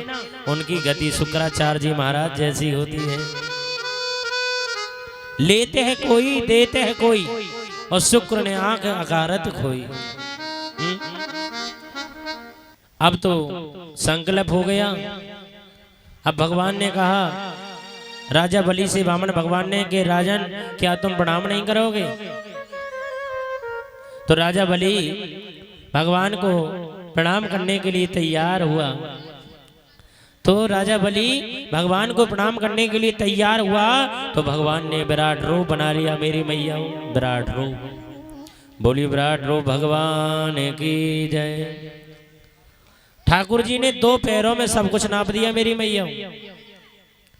उनकी गति शुक्राचार्य जी महाराज जैसी होती है। लेते हैं कोई देते हैं कोई, और शुक्र ने आंख अकारत खोई। अब तो संकल्प हो गया। अब भगवान ने कहा राजा बलि से, वामन भगवान ने कि राजन क्या तुम प्रणाम नहीं करोगे? तो राजा बलि भगवान को प्रणाम करने के लिए तैयार हुआ। तो राजा बलि भगवान को प्रणाम करने के लिए तैयार हुआ तो भगवान ने विराट रूप बना लिया मेरी मैया। विराट रूप, बोली विराट रूप भगवान की जय। ठाकुर जी ने 2 पैरों में सब कुछ नाप दिया मेरी मैया।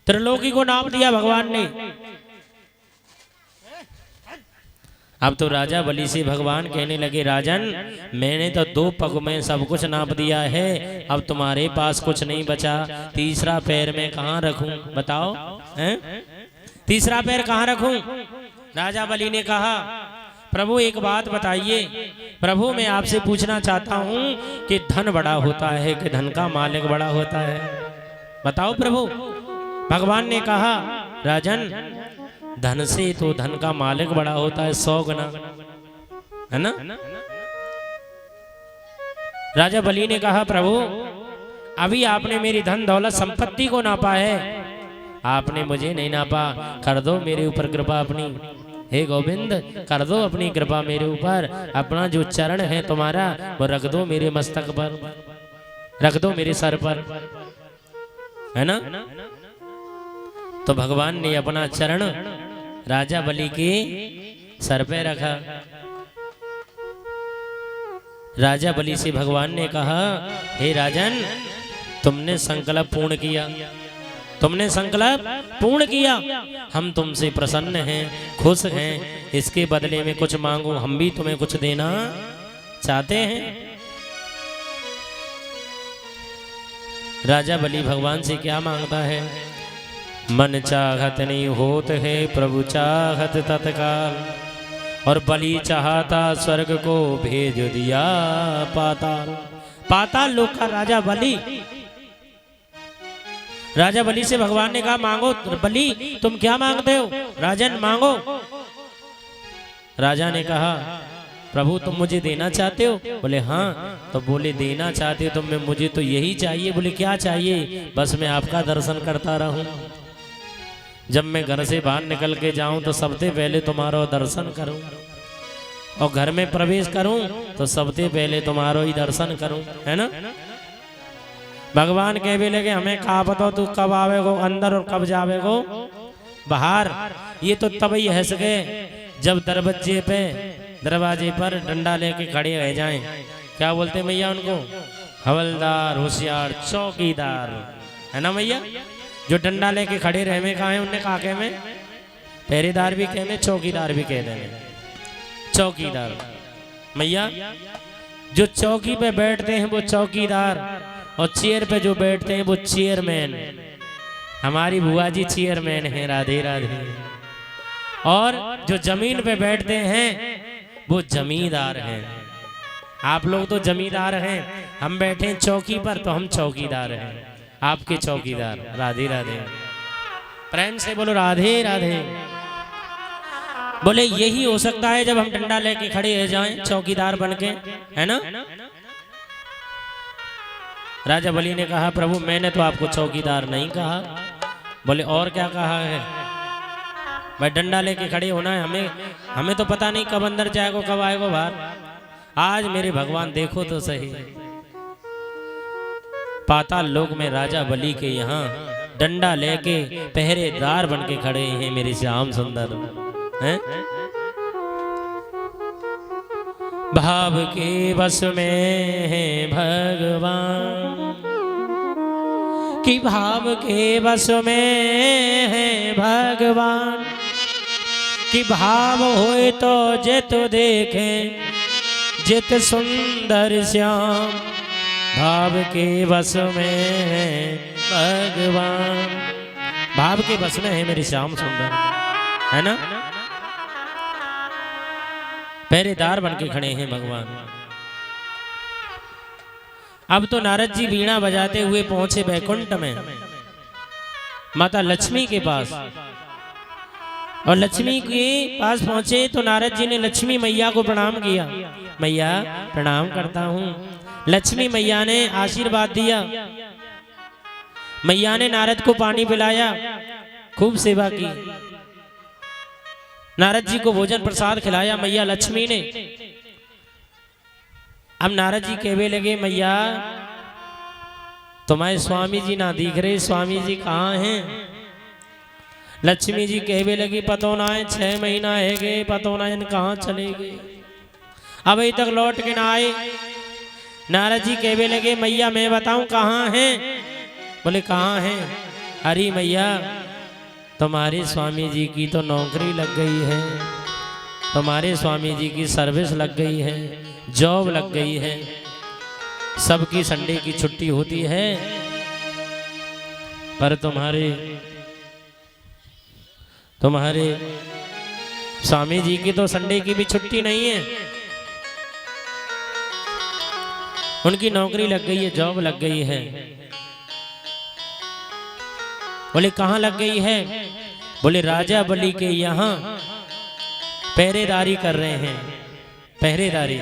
त्रिलोकी को नाप दिया भगवान ने। अब तो राजा बलि से भगवान कहने लगे राजन मैंने तो 2 पग में सब कुछ नाप दिया है, अब तुम्हारे पास कुछ नहीं बचा। तीसरा पैर में कहाँ रखूं बताओ? हैं? तीसरा पैर कहाँ रखूं? राजा बलि ने कहा प्रभु एक बात बताइए, प्रभु मैं आपसे पूछना चाहता हूँ कि धन बड़ा होता है कि धन का मालिक बड़ा होता है? बताओ प्रभु। भगवान ने कहा राजन, धन से तो धन का मालिक बड़ा होता है 100 गुना, है ना। राजा बलि ने कहा प्रभु अभी आपने मेरी धन दौलत संपत्ति को नापा है, आपने मुझे नहीं नापा। कर दो मेरे ऊपर कृपा अपनी, हे गोविंद कर दो अपनी कृपा मेरे ऊपर। अपना जो चरण है तुम्हारा वो रख दो मेरे मस्तक पर, रख दो मेरे सर पर, है ना। तो भगवान ने अपना चरण राजा बलि के सर पे रखा। राजा बलि से भगवान ने कहा हे राजन, तुमने संकल्प पूर्ण किया, तुमने संकल्प पूर्ण किया, हम तुमसे प्रसन्न हैं, खुश हैं। इसके बदले में कुछ मांगो, हम भी तुम्हें कुछ देना चाहते हैं। राजा बलि भगवान से क्या मांगता है? मन चाहत नहीं होत है प्रभु चाहत तत्काल, और बलि चाहता स्वर्ग को भेज दिया पाताल। पाताल लोक का राजा बलि, राजा बलि से भगवान ने कहा मांगो। बलि तुम क्या मांगते हो? राजन मांगो। राजा ने कहा प्रभु तुम मुझे देना चाहते हो? बोले हाँ। तो बोले देना चाहते हो तो मैं, मुझे तो यही चाहिए। बोले क्या चाहिए? बस मैं आपका दर्शन करता रहूं, जब मैं घर से बाहर निकल के जाऊं तो सबसे पहले तुम्हारा दर्शन करूं, और घर में प्रवेश करूं तो सबसे पहले तुम्हारा ही दर्शन करूं, है ना। भगवान कह भी लगे हमें कहा बताओ तू कब आवेगो अंदर और कब जावेगो बाहर। ये तो तब ही हंस गए जब दरवाजे पर डंडा लेके खड़े रह जाएं। क्या बोलते मैया उनको? हवलदार, होशियार, चौकीदार, है ना मैया। जो डंडा लेके खड़े रहे में कहा है उनने कहा के में पहरेदार भी कहने, चौकीदार भी कह देने। चौकीदार मैया, जो चौकी पे बैठते हैं वो चौकीदार, और चेयर पे जो बैठते हैं वो चेयरमैन। हमारी बुआ जी चेयरमैन है, राधे राधे। और जो जमीन पे बैठते हैं वो जमींदार हैं। आप लोग तो जमींदार हैं, हम बैठे हैं चौकी पर तो हम चौकीदार हैं, आपके चौकीदार। राधे राधे, प्रेम से बोलो राधे राधे। बोले यही हो सकता है जब हम डंडा लेके खड़े रह जाएं चौकीदार बनके, है ना। राजा बलि ने कहा प्रभु मैंने तो आपको चौकीदार नहीं कहा। बोले और क्या कहा है? भाई डंडा लेके खड़े होना है, हमें तो पता नहीं कब अंदर जाएगो कब आएगो बाहर। आज मेरे भगवान देखो तो सही, पाताल लोक में राजा बलि के यहाँ डंडा लेके पहरेदार बन के खड़े हैं मेरे श्याम सुंदर, हैं। भाव के बस में है भगवान, कि भाव के बस में है भगवान, कि भाव होए तो जित देखे जित सुंदर श्याम। भाव के बस में है भगवान, भाव के बस में है मेरे श्याम सुंदर, है ना। पहरेदार बन के खड़े हैं भगवान। अब तो नारद जी वीणा बजाते हुए पहुंचे बैकुंठ में माता लक्ष्मी के पास, और लक्ष्मी के पास पहुंचे तो नारद जी ने लक्ष्मी मैया को प्रणाम किया। मैया प्रणाम करता हूँ। लक्ष्मी मैया ने आशीर्वाद दिया। मैया ने नारद को पानी पिलाया, खूब सेवा की। नारद जी को भोजन प्रसाद खिलाया मैया लक्ष्मी ने। अब नारद जी कहने लगे मैया तुम्हारे स्वामी जी ना दिख रहे, स्वामी जी कहाँ हैं? लक्ष्मी जी कहने लगी पतो ना है, 6 महीना है गए, पतो ना है कहाँ चले गए, अभी तक लौट के ना आए। नारद जी कहने लगे मैया मैं बताऊं कहाँ हैं? बोले कहाँ हैं? अरे मैया तुम्हारे स्वामी जी की तो नौकरी लग गई है, तुम्हारे स्वामी जी की सर्विस लग गई है, जॉब लग गई है, सबकी संडे की छुट्टी होती है, पर तुम्हारे स्वामी जी की तो संडे की भी छुट्टी नहीं है, उनकी नौकरी लग गई है, जॉब लग गई है। बोले कहाँ लग गई है? बोले राजा बलि के यहाँ पहरेदारी कर रहे हैं, पहरेदारी।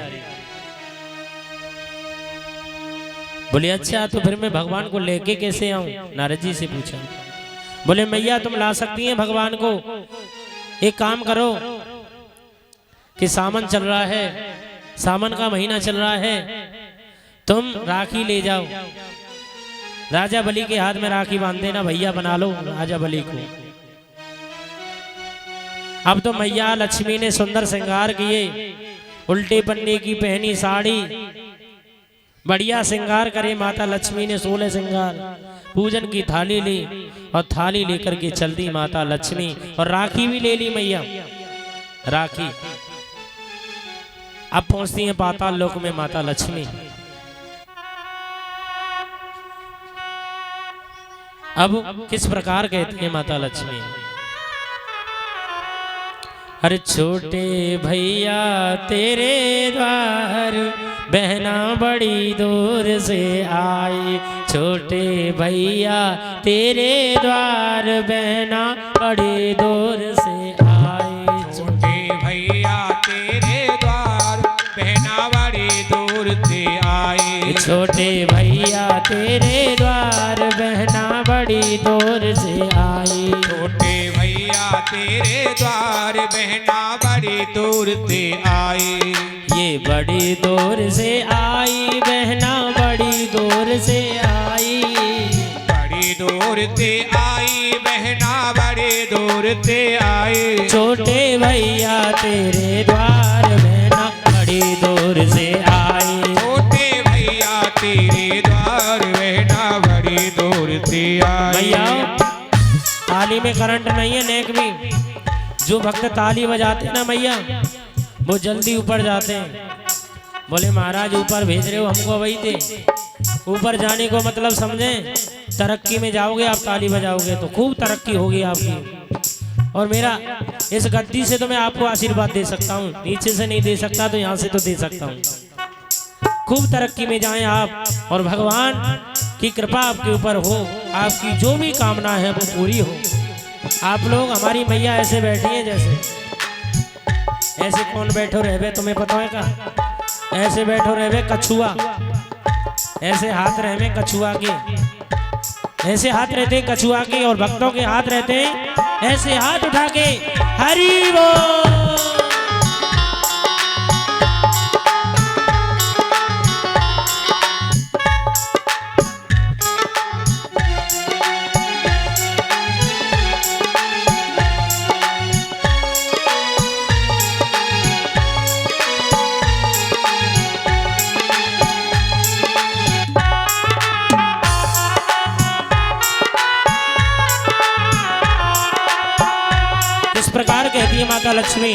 बोले अच्छा, तो फिर मैं भगवान को लेके कैसे आऊं? नारद जी से पूछा। बोले मैया तुम ला सकती हैं भगवान को, एक काम करो कि सावन चल रहा है, सावन का महीना चल रहा है, तुम राखी ले जाओ, राजा बलि के हाथ में राखी बांध देना, भैया बना लो राजा बलि को। अब तो मैया लक्ष्मी ने सुंदर श्रृंगार किए, उल्टे पन्ने की पहनी साड़ी, बढ़िया श्रृंगार करे माता लक्ष्मी ने, 16 श्रृंगार, पूजन की थाली ली और थाली लेकर के चल दी माता लक्ष्मी, और राखी भी ले ली मैया, राखी। अब पहुंचती हैं पाताल लोक में माता लक्ष्मी। अब किस प्रकार कहती है माता लक्ष्मी? अरे छोटे भैया तेरे द्वार बहना बड़ी दूर से आई, छोटे भैया तेरे द्वार बहना बड़ी दूर से आई, छोटे भैया तेरे द्वार बहना बड़ी दूर से आई, छोटे भैया तेरे द्वार बहना बड़ी दूर से आई, छोटे भैया तेरे द्वार बहना बड़ी दूर से आई, ये बड़ी दूर से आई बहना बड़ी दूर से आई, बड़ी दूर से आई बहना बड़ी दूर से आई, छोटे भैया तेरे द्वार बहना बड़ी दूर से आई, छोटे भैया तेरे द्वार बहना बड़ी दूर से आई। भैया ताली में करंट नहीं है, नेक में जो भक्त ताली बजाते हैं ना मैया, वो जल्दी ऊपर जाते हैं। बोले महाराज ऊपर भेज रहे हो हमको, वही थे ऊपर जाने को मतलब समझें, तरक्की में जाओगे आप, ताली बजाओगे तो खूब तरक्की होगी आपकी। और मेरा इस गद्दी से तो मैं आपको आशीर्वाद दे सकता हूँ, नीचे से नहीं दे सकता तो यहाँ से तो दे सकता हूँ। खूब तरक्की में जाएं आप, और भगवान की कृपा आपके ऊपर हो, आपकी जो भी कामना है वो पूरी हो। आप लोग हमारी मैया ऐसे बैठी हैं, जैसे ऐसे कौन बैठो रहे तुम्हें पता है का? ऐसे बैठो रहे कछुआ, ऐसे हाथ रहे कछुआ के, ऐसे हाथ रहते कछुआ के, और भक्तों के हाथ रहते ऐसे हाथ उठा के हरि बोल। प्रकार कहती है माता लक्ष्मी,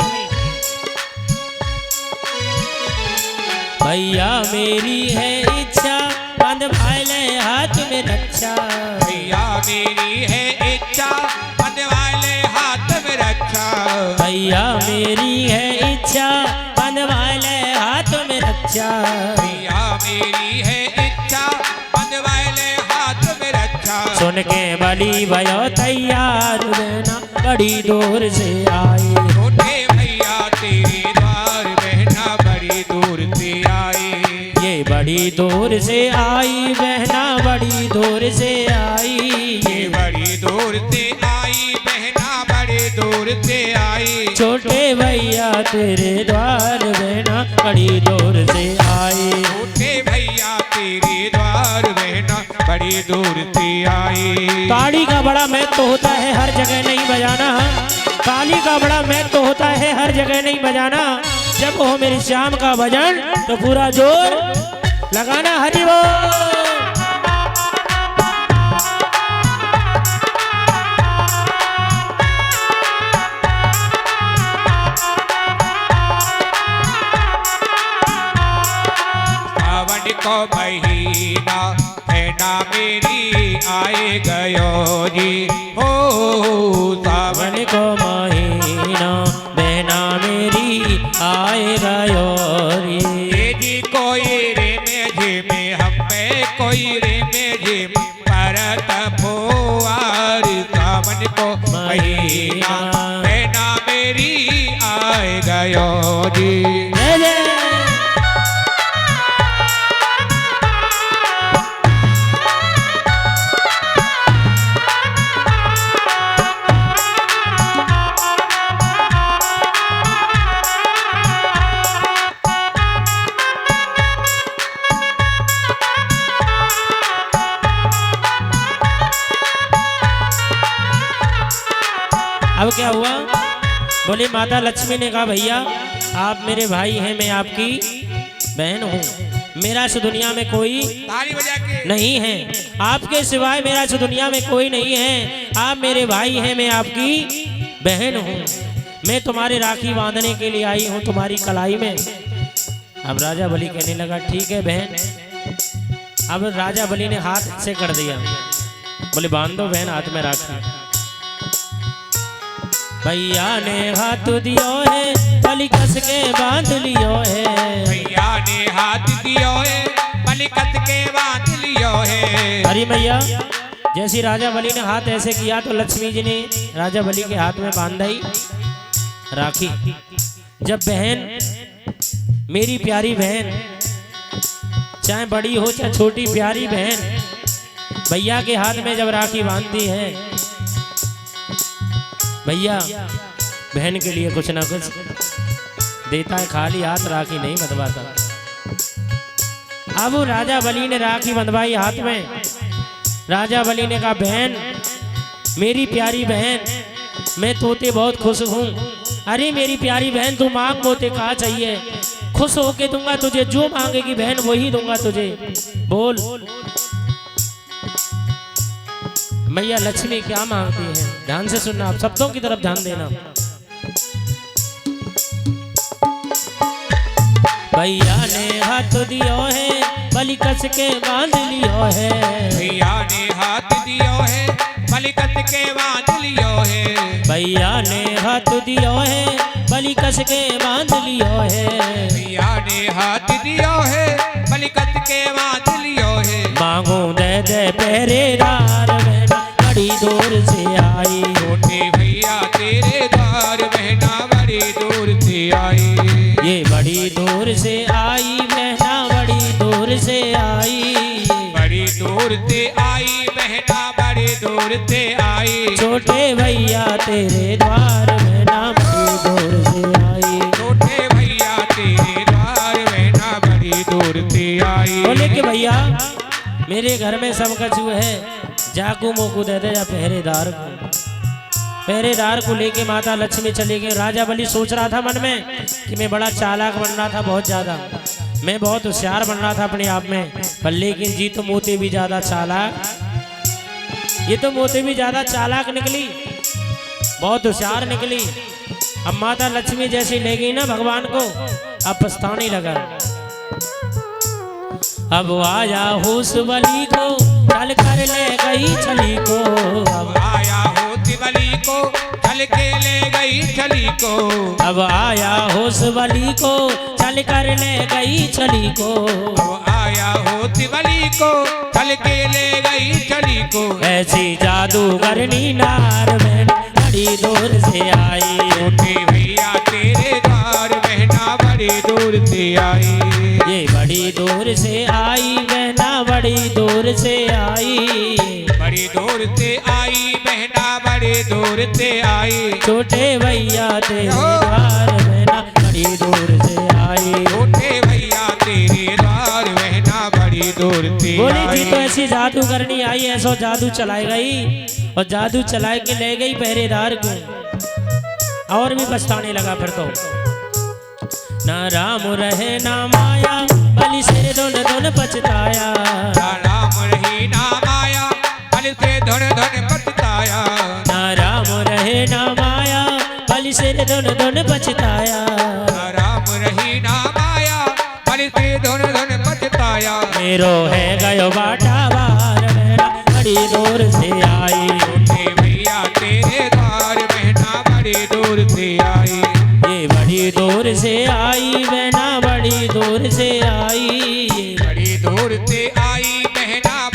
भैया मेरी है इच्छा बंधवा ले हाथ में रक्षा, भैया मेरी है इच्छा बंधवा ले हाथ में रक्षा, भैया मेरी है इच्छा बंधवा ले हाथ में रक्षा, भैया मेरी है इच्छा बंधवा ले हाथ में रक्षा, सुन के बलि भयो तैयार बहना बड़ी दूर से आई, छोटे भैया तेरे द्वार बहना बड़ी दूर से आई, ये बड़ी दूर से आई बहना बड़ी दूर से आई, ये बड़ी दूर से आई बहना बड़ी दूर से आई, छोटे भैया तेरे द्वार बहना बड़ी दूर से आई, छोटे भैया तेरे द्वार बहना बड़ी दूर से आई। ताली का बड़ा महत्व होता है, हर जगह नहीं बजाना, ताली का बड़ा महत्व होता है, हर जगह नहीं बजाना। जब हो मेरे श्याम का भजन तो पूरा जोर लगाना, हरि बोल। सावन को महीना बहना मेरी आए गयो जी, हो सावन को महीना बहना रे मेरे परत फुआर सावन को महीना बहना मेरी आए गयो जी। जय जय। अब क्या हुआ? बोले माता लक्ष्मी ने कहा भैया आप मेरे भाई हैं, मैं आपकी बहन हूँ, मेरा इस दुनिया में कोई ताली बजा के नहीं है, आपके सिवाय मेरा इस दुनिया में कोई नहीं है, आप मेरे भाई हैं, मैं आपकी बहन हूँ, मैं तुम्हारे राखी बांधने के लिए आई हूँ तुम्हारी कलाई में। अब राजा बलि कहने लगा ठीक है बहन। अब राजा बलि ने हाथ से कर दिया, बोले बांध दो बहन हाथ में राखी। भैया ने हाथ दियो है बलि कस के बांध लियो है, भैया ने हाथ दियो है बलि कस के बांध लियो है। हरी मैया जैसी राजा बलि ने हाथ ऐसे किया तो लक्ष्मी जी ने राजा बलि के हाथ में बांधाई राखी। जब बहन मेरी प्यारी बहन चाहे बड़ी हो चाहे छोटी प्यारी बहन भैया के हाथ में जब राखी बांधती है, भैया बहन के लिए कुछ ना कुछ देता है, खाली हाथ राखी नहीं बंधवाता। अब राजा बलि ने राखी बंधवाई हाथ में। राजा बलि ने कहा बहन मेरी प्यारी बहन मैं तोते बहुत खुश हूँ। अरे मेरी प्यारी बहन तू मांग मोते कहा चाहिए, खुश होके दूंगा तुझे, जो मांगेगी बहन वही दूंगा तुझे, बोल। मैया लक्ष्मी क्या मांगती है? ध्यान से सुनना, आप शब्दों की तरफ ध्यान देना। भैया ने हाथ दियो है बलि कस के बांध लियो है, भैया ने हाथ दियो है बलि कस के बांध लियो है, भैया ने हाथ दियो है बलि कस के बांध लियो है, भैया ने हाथ दियो है बलि कस के बांध लियो है। मांगू दे दे पहरेदार बहना बड़ी दूर से आई, छोटे भैया तेरे द्वार बहना बड़ी दूर से आई, ये बड़ी दूर से आई बहना बड़ी दूर से आई, बड़ी दूर से आई बहना बड़ी दूर से आई, छोटे भैया तेरे द्वार बहना बड़ी दूर से आई, छोटे भैया तेरे द्वार बहना बड़ी दूर से आई। बोले कि भैया मेरे घर में सब कछु है, जाकू मोकू दे दे या पहरेदार को। पहरेदार को लेके माता लक्ष्मी चली गई। राजा बलि सोच रहा था मन में कि मैं बड़ा चालाक बन रहा था, बहुत ज्यादा मैं बहुत होशियार बन रहा था अपने आप में, पर लेकिन जी तो मोते भी ज्यादा चालाक, ये तो मोते भी ज्यादा चालाक निकली, बहुत होशियार निकली। अब माता लक्ष्मी जैसी ले गई ना भगवान को, अब पछताने लगा। अब आया होश बलि को चल कर ले गई छली को, अब आया होश बलि को चल के ले गई छली को, अब आया होश बलि को चल कर ले गई छली को, अब आया होश बलि को चल के ले गई छली को। ऐसी जादूगरनी नार बहन बड़ी दूर से आई, छोटे भैया तेरे द्वार बहना बड़ी दूर से आई, ये बड़ी दूर से आई बहना बड़ी दूर से आई, बड़ी दूर से आई बहना बड़ी दूर से आई, छोटे भैया तेरे द्वार बहना बड़ी दूर से आई। छोटे भैया तेरे द्वार बहना बड़ी दूर से बोली जी तो आई। ऐसी जादू करनी आई, ऐसा जादू चलाई गई और जादू चलाए के ले गई पहरेदार को, और भी पछताने लगा फिर तो। ना राम रहे ना माया बलि से धुन धुन पछताया, ना राम रही ना माया बलि से धुन धुन पछताया, ना राम रहे ना माया बलि से धुन धुन पछताया, ना राम रही ना माया बलि से धुन धुन पछताया। मेरो है गयो बाटा बार बहना बड़ी दूर से आई, छोटे भैया तेरे द्वार बहना बड़ी दूर से आई, ये बड़ी दूर से आई बहना बड़ी दूर से आई, बड़ी दूर से आई बहना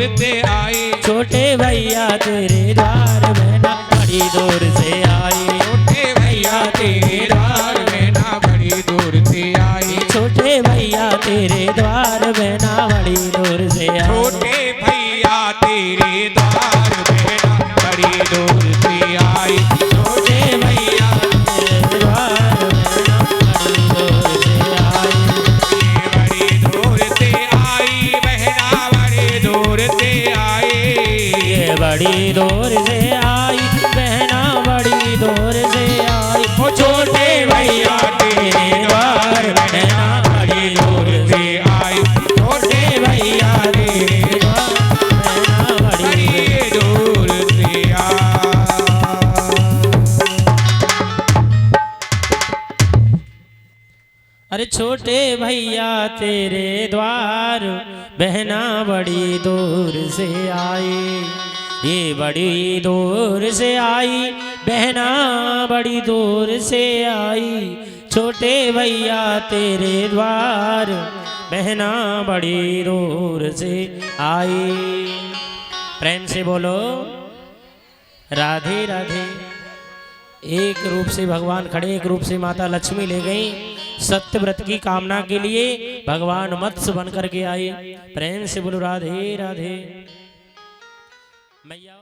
दूर से आई, छोटे भैया तेरे द्वार बहना बड़ी दूर से आई, छोटे भैया तेरे द्वार बहना बड़ी दूर से आई, छोटे भैया तेरे द्वार बहना बड़ी दूर से आई, छोटे भैया तेरे द्वार बहना बड़ी दूर से आई, छोटे भैया तेरे द्वार बहना बड़ी दूर से आई, बड़ी दूर से आई, बहना बड़ी दूर से आई, ये बड़ी दूर से आई बहना बड़ी दूर से आई, ओ छोटे भैया तेरे द्वार बहना बड़ी दूर से आई, छोटे भैया तेरे द्वार बहना बड़ी बड़ी दूर से आई। अरे छोटे भैया तेरे द्वार बहना बड़ी दूर से आई, ये बड़ी दूर से आई बहना बड़ी दूर से आई, छोटे भैया तेरे द्वार बहना बड़ी दूर से आई। प्रेम से बोलो राधे राधे। एक रूप से भगवान खड़े, एक रूप से माता लक्ष्मी ले गई। सत्य व्रत की कामना के लिए भगवान मत्स्य बन करके आए। प्रेम से बोलो राधे राधे। मैया